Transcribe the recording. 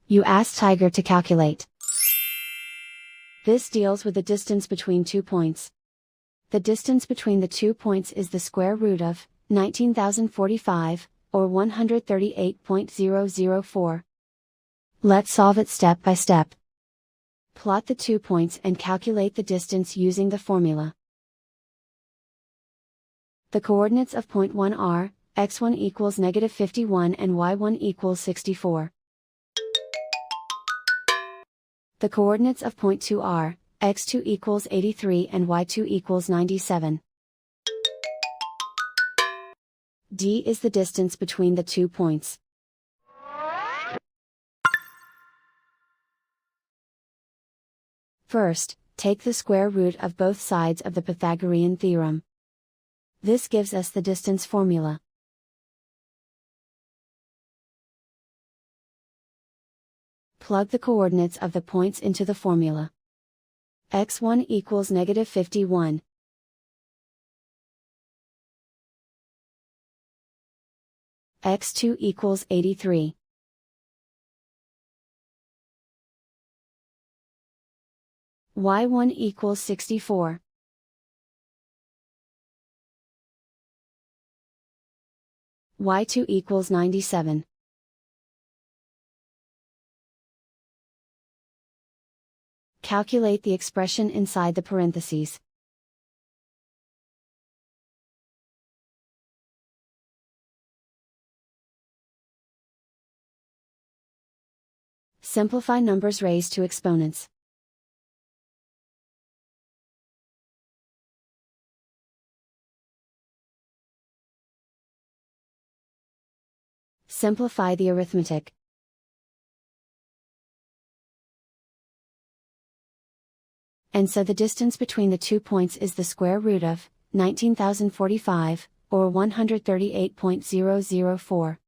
You ask Tiger to calculate. This deals with the distance between 2 points. The distance between the 2 points is the square root of 19,045, or 138.004. Let's solve it step by step. Plot the 2 points and calculate the distance using the formula. The coordinates of point 1 are, x1 equals -51 and y1 equals 64. The coordinates of point 2 are, x2 equals 83 and y2 equals 97. D is the distance between the 2 points. First, take the square root of both sides of the Pythagorean theorem. This gives us the distance formula. Plug the coordinates of the points into the formula. x1 equals -51. x2 equals 83. y1 equals 64. y2 equals 97. Calculate the expression inside the parentheses. Simplify numbers raised to exponents. Simplify the arithmetic. And so the distance between the 2 points is the square root of 19,045, or 138.004.